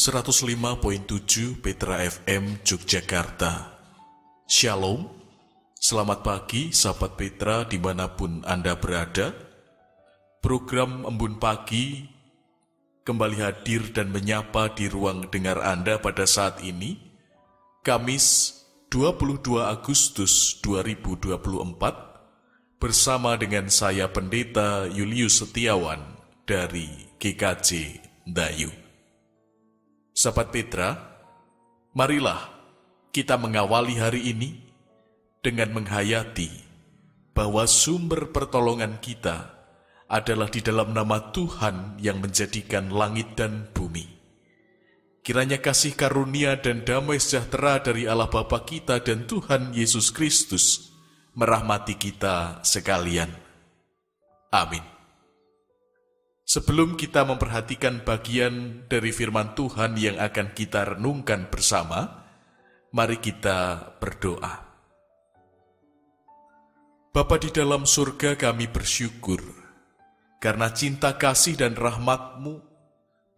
105.7 Petra FM Yogyakarta. Shalom, selamat pagi sahabat Petra dimanapun Anda berada. Program Embun Pagi kembali hadir dan menyapa di ruang dengar Anda pada saat ini, Kamis 22 Agustus 2024, bersama dengan saya Pendeta Julius Setiawan dari GKJ Dayu. Sahabat Petra, marilah kita mengawali hari ini dengan menghayati bahwa sumber pertolongan kita adalah di dalam nama Tuhan yang menjadikan langit dan bumi. Kiranya kasih karunia dan damai sejahtera dari Allah Bapa kita dan Tuhan Yesus Kristus merahmati kita sekalian. Amin. Sebelum kita memperhatikan bagian dari firman Tuhan yang akan kita renungkan bersama, mari kita berdoa. Bapa di dalam surga, kami bersyukur karena cinta kasih dan rahmat-Mu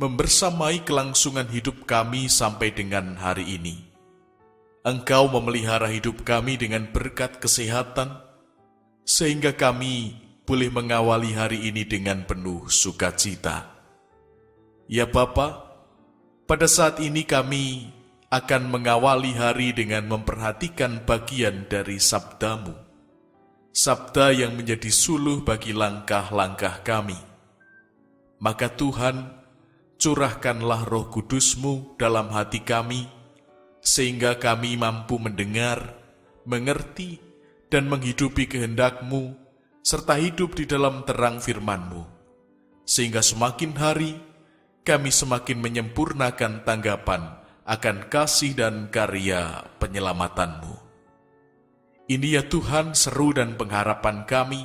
membersamai kelangsungan hidup kami sampai dengan hari ini. Engkau memelihara hidup kami dengan berkat kesehatan, sehingga kami boleh mengawali hari ini dengan penuh sukacita. Ya Bapa, pada saat ini kami akan mengawali hari dengan memperhatikan bagian dari sabda-Mu. Sabda yang menjadi suluh bagi langkah-langkah kami. Maka Tuhan, curahkanlah Roh Kudus-Mu dalam hati kami, sehingga kami mampu mendengar, mengerti, dan menghidupi kehendak-Mu, serta hidup di dalam terang firman-Mu, sehingga semakin hari kami semakin menyempurnakan tanggapan akan kasih dan karya penyelamatan-Mu. Ini ya Tuhan seru dan pengharapan kami,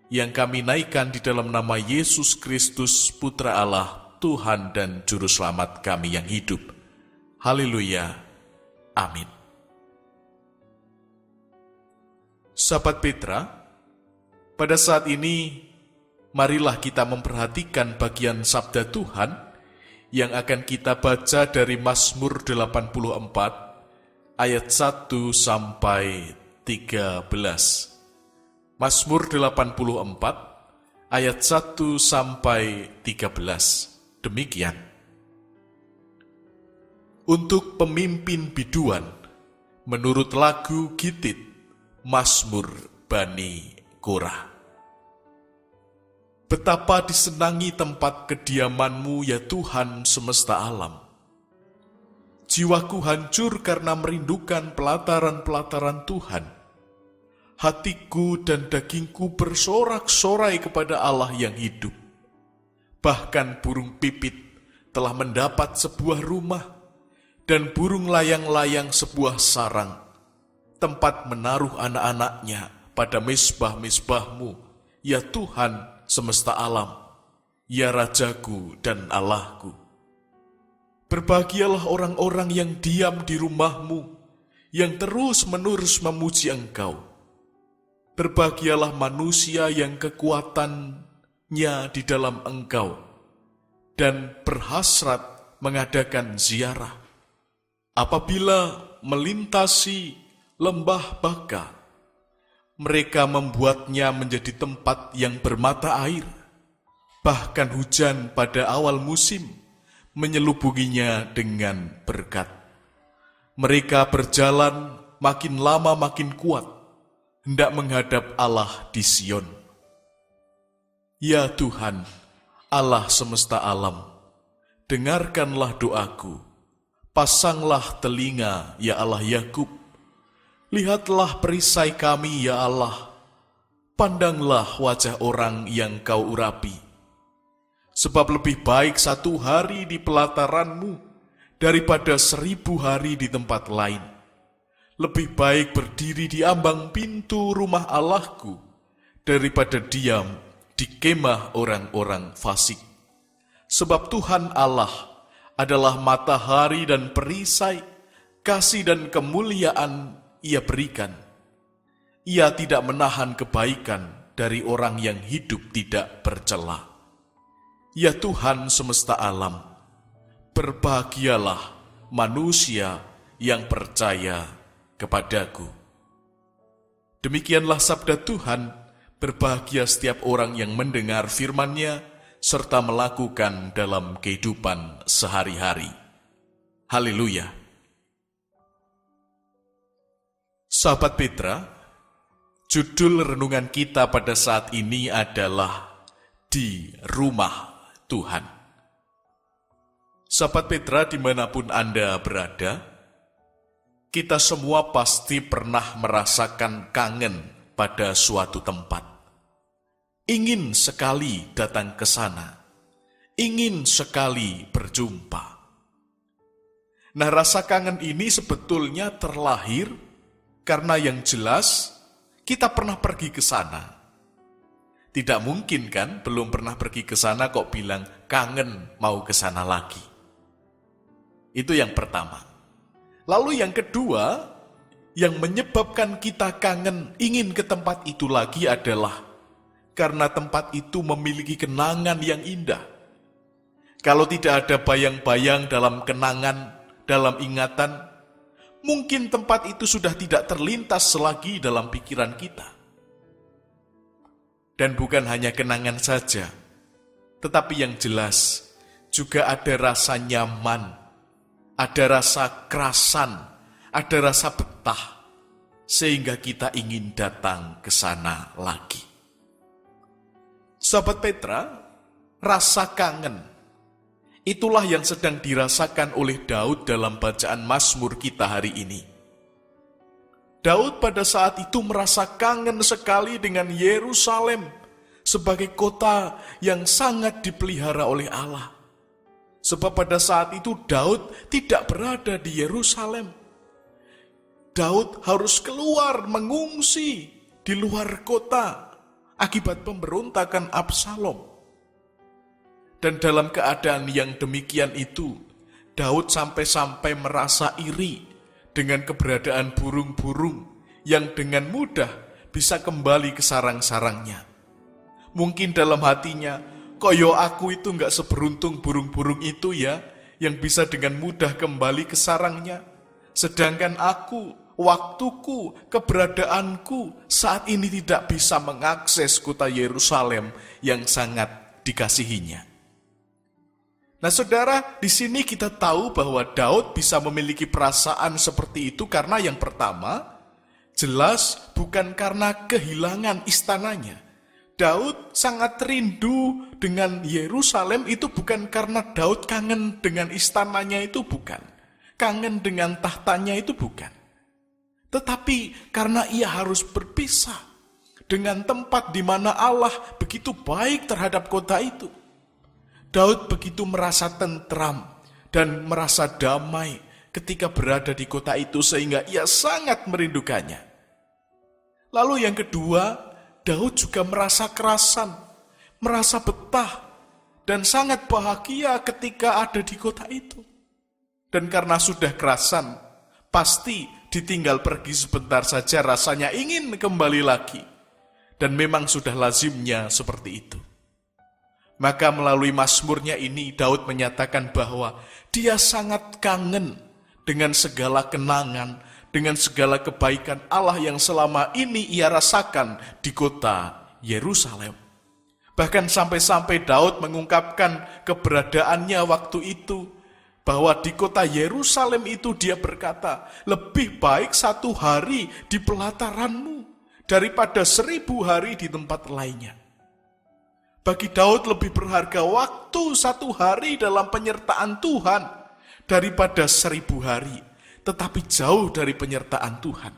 yang kami naikkan di dalam nama Yesus Kristus, Putra Allah, Tuhan dan Juru Selamat kami yang hidup. Haleluya. Amin. Sahabat Petra, pada saat ini, marilah kita memperhatikan bagian sabda Tuhan yang akan kita baca dari Mazmur 84 ayat 1 sampai 13. Mazmur 84 ayat 1 sampai 13. Demikian. Untuk pemimpin biduan, menurut lagu Gitit, Mazmur Bani Korah. Betapa disenangi tempat kediaman-Mu ya Tuhan semesta alam. Jiwaku hancur karena merindukan pelataran-pelataran Tuhan. Hatiku dan dagingku bersorak-sorai kepada Allah yang hidup. Bahkan burung pipit telah mendapat sebuah rumah, dan burung layang-layang sebuah sarang, tempat menaruh anak-anaknya pada mezbah-mezbah-Mu, ya Tuhan semesta alam, ya Rajaku dan Allahku. Berbahagialah orang-orang yang diam di rumah-Mu, yang terus-menerus memuji Engkau. Berbahagialah manusia yang kekuatannya di dalam Engkau, dan berhasrat mengadakan ziarah. Apabila melintasi lembah Baka, mereka membuatnya menjadi tempat yang bermata air. Bahkan hujan pada awal musim menyelubunginya dengan berkat. Mereka berjalan makin lama makin kuat, hendak menghadap Allah di Sion. Ya Tuhan, Allah semesta alam, dengarkanlah doaku. Pasanglah telinga, ya Allah Yakub. Lihatlah perisai kami, ya Allah. Pandanglah wajah orang yang Kau urapi. Sebab lebih baik 1 hari di pelataran-Mu daripada 1000 hari di tempat lain. Lebih baik berdiri di ambang pintu rumah Allahku daripada diam di kemah orang-orang fasik. Sebab Tuhan Allah adalah matahari dan perisai, kasih dan kemuliaan Ia berikan. Ia tidak menahan kebaikan dari orang yang hidup tidak bercela. Ya Tuhan semesta alam, berbahagialah manusia yang percaya kepadaku. Demikianlah sabda Tuhan, berbahagia setiap orang yang mendengar firman-Nya serta melakukan dalam kehidupan sehari-hari. Haleluya. Sahabat Petra, judul renungan kita pada saat ini adalah Di Rumah Tuhan. Sahabat Petra, dimanapun Anda berada, kita semua pasti pernah merasakan kangen pada suatu tempat. Ingin sekali datang ke sana, ingin sekali berjumpa. Nah, rasa kangen ini sebetulnya terlahir karena yang jelas kita pernah pergi ke sana. Tidak mungkin kan belum pernah pergi ke sana kok bilang kangen mau ke sana lagi. Itu yang pertama. Lalu yang kedua, yang menyebabkan kita kangen ingin ke tempat itu lagi adalah karena tempat itu memiliki kenangan yang indah. Kalau tidak ada bayang-bayang dalam kenangan, dalam ingatan, mungkin tempat itu sudah tidak terlintas lagi dalam pikiran kita. Dan bukan hanya kenangan saja, tetapi yang jelas juga ada rasa nyaman, ada rasa kerasan, ada rasa betah, sehingga kita ingin datang ke sana lagi. Sahabat Petra, rasa kangen, itulah yang sedang dirasakan oleh Daud dalam bacaan Mazmur kita hari ini. Daud pada saat itu merasa kangen sekali dengan Yerusalem sebagai kota yang sangat dipelihara oleh Allah. Sebab pada saat itu Daud tidak berada di Yerusalem. Daud harus keluar mengungsi di luar kota akibat pemberontakan Absalom. Dan dalam keadaan yang demikian itu, Daud sampai-sampai merasa iri dengan keberadaan burung-burung yang dengan mudah bisa kembali ke sarang-sarangnya. Mungkin dalam hatinya, koyo aku itu gak seberuntung burung-burung itu ya, yang bisa dengan mudah kembali ke sarangnya. Sedangkan aku, waktuku, keberadaanku saat ini tidak bisa mengakses kota Yerusalem yang sangat dikasihinya. Nah, saudara, di sini kita tahu bahwa Daud bisa memiliki perasaan seperti itu karena yang pertama, jelas bukan karena kehilangan istananya. Daud sangat rindu dengan Yerusalem itu bukan karena Daud kangen dengan istananya, itu bukan. Kangen dengan tahtanya itu bukan. Tetapi karena ia harus berpisah dengan tempat di mana Allah begitu baik terhadap kota itu. Daud begitu merasa tentram dan merasa damai ketika berada di kota itu sehingga ia sangat merindukannya. Lalu yang kedua, Daud juga merasa kerasan, merasa betah dan sangat bahagia ketika ada di kota itu. Dan karena sudah kerasan, pasti ditinggal pergi sebentar saja rasanya ingin kembali lagi. Dan memang sudah lazimnya seperti itu. Maka melalui Mazmurnya ini Daud menyatakan bahwa dia sangat kangen dengan segala kenangan, dengan segala kebaikan Allah yang selama ini ia rasakan di kota Yerusalem. Bahkan sampai-sampai Daud mengungkapkan keberadaannya waktu itu, bahwa di kota Yerusalem itu dia berkata, lebih baik 1 hari di pelataranmu daripada 1000 hari di tempat lainnya. Bagi Daud lebih berharga waktu 1 hari dalam penyertaan Tuhan daripada 1000 hari, tetapi jauh dari penyertaan Tuhan.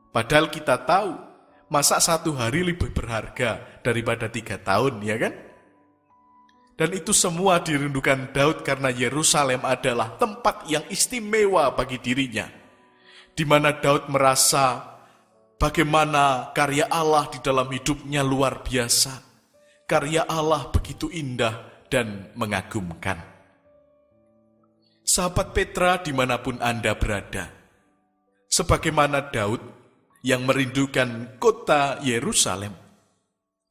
Padahal kita tahu, masa 1 hari lebih berharga daripada 3 tahun, ya kan? Dan itu semua dirindukan Daud karena Yerusalem adalah tempat yang istimewa bagi dirinya, di mana Daud merasa bagaimana karya Allah di dalam hidupnya luar biasa. Karya Allah begitu indah dan mengagumkan. Sahabat Petra dimanapun Anda berada, sebagaimana Daud yang merindukan kota Yerusalem,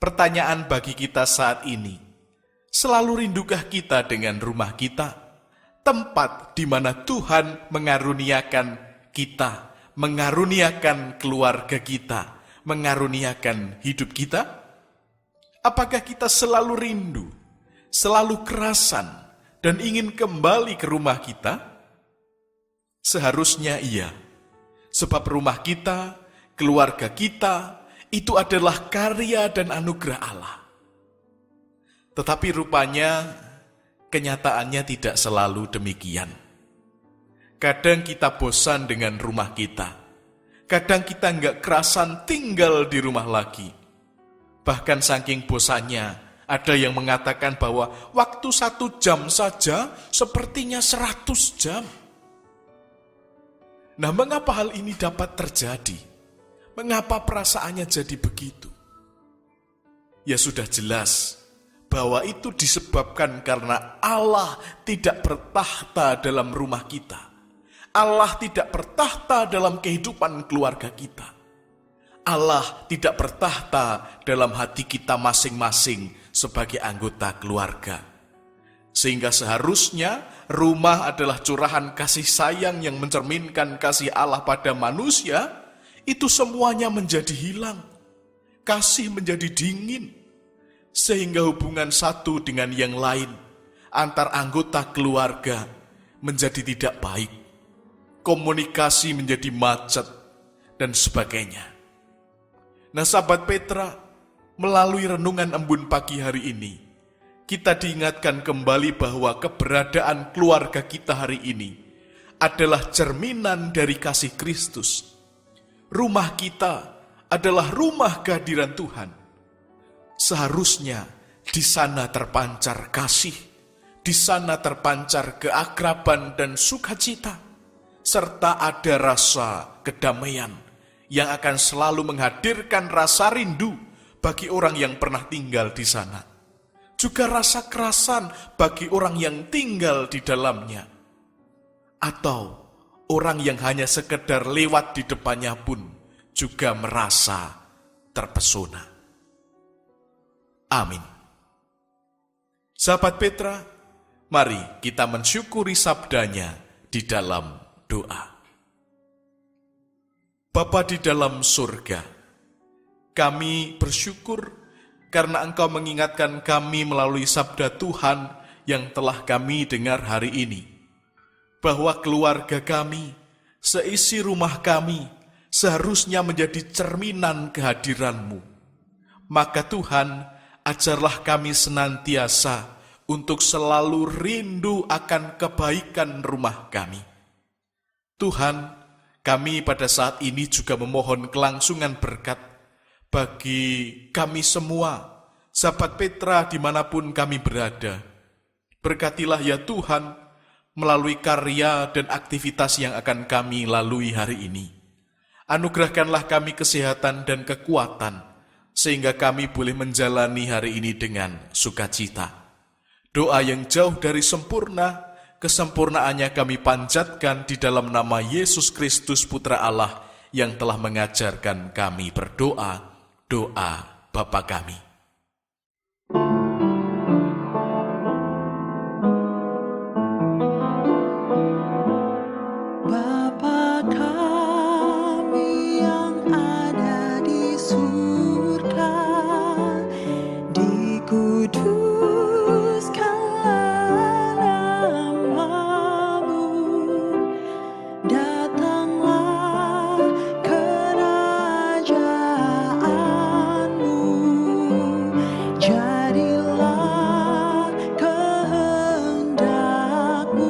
pertanyaan bagi kita saat ini, selalu rindukah kita dengan rumah kita, tempat di mana Tuhan mengaruniakan kita, mengaruniakan keluarga kita, mengaruniakan hidup kita? Apakah kita selalu rindu, selalu kerasan, dan ingin kembali ke rumah kita? Seharusnya iya, sebab rumah kita, keluarga kita, itu adalah karya dan anugerah Allah. Tetapi rupanya, kenyataannya tidak selalu demikian. Kadang kita bosan dengan rumah kita. Kadang kita nggak kerasan tinggal di rumah lagi. Bahkan saking bosannya, ada yang mengatakan bahwa waktu 1 jam saja sepertinya 100 jam. Nah, mengapa hal ini dapat terjadi? Mengapa perasaannya jadi begitu? Ya sudah jelas bahwa itu disebabkan karena Allah tidak bertahta dalam rumah kita. Allah tidak bertahta dalam kehidupan keluarga kita. Allah tidak bertahta dalam hati kita masing-masing sebagai anggota keluarga. Sehingga seharusnya rumah adalah curahan kasih sayang yang mencerminkan kasih Allah pada manusia, itu semuanya menjadi hilang. Kasih menjadi dingin. Sehingga hubungan satu dengan yang lain antar anggota keluarga menjadi tidak baik. Komunikasi menjadi macet dan sebagainya. Nah, sahabat Petra, melalui renungan embun pagi hari ini, kita diingatkan kembali bahwa keberadaan keluarga kita hari ini adalah cerminan dari kasih Kristus. Rumah kita adalah rumah kehadiran Tuhan. Seharusnya di sana terpancar kasih, di sana terpancar keakraban dan sukacita, serta ada rasa kedamaian yang akan selalu menghadirkan rasa rindu bagi orang yang pernah tinggal di sana. Juga rasa kerasan bagi orang yang tinggal di dalamnya. Atau orang yang hanya sekedar lewat di depannya pun juga merasa terpesona. Amin. Sahabat Petra, mari kita mensyukuri sabdanya di dalam doa. Bapa di dalam surga, kami bersyukur karena Engkau mengingatkan kami melalui sabda Tuhan yang telah kami dengar hari ini, bahwa keluarga kami, seisi rumah kami, seharusnya menjadi cerminan kehadiran-Mu. Maka Tuhan, ajarlah kami senantiasa untuk selalu rindu akan kebaikan rumah kami. Tuhan, kami pada saat ini juga memohon kelangsungan berkat bagi kami semua, sahabat Petra dimanapun kami berada. Berkatilah ya Tuhan, melalui karya dan aktivitas yang akan kami lalui hari ini. Anugerahkanlah kami kesehatan dan kekuatan, sehingga kami boleh menjalani hari ini dengan sukacita. Doa yang jauh dari sempurna, kesempurnaannya kami panjatkan di dalam nama Yesus Kristus Putra Allah yang telah mengajarkan kami berdoa, doa Bapa kami. Bapa kami yang ada di surga, dikuduskanlah nama-Mu, datanglah kerajaanmu, jadilah kehendak-Mu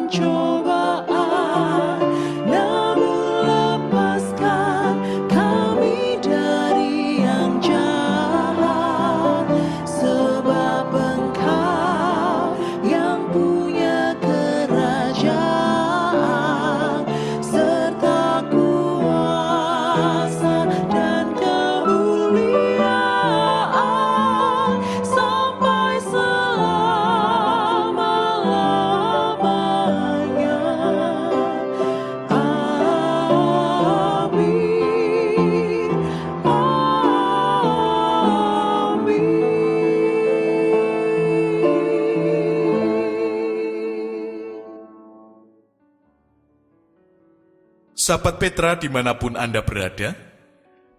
pencobaan, namun lepaskan kami dari yang jahat, sebab Engkau yang punya kerajaan serta kuasa dan kemuliaan sampai selama-lamanya. Amin. Sahabat Petra dimanapun Anda berada,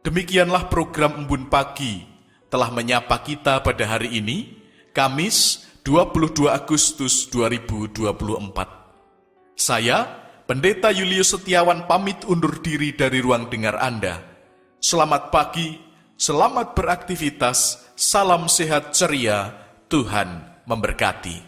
demikianlah program Embun Pagi telah menyapa kita pada hari ini, Kamis 22 Agustus 2024. Saya, Pendeta Julius Setiawan pamit undur diri dari ruang dengar Anda. Selamat pagi, selamat beraktivitas, salam sehat ceria, Tuhan memberkati.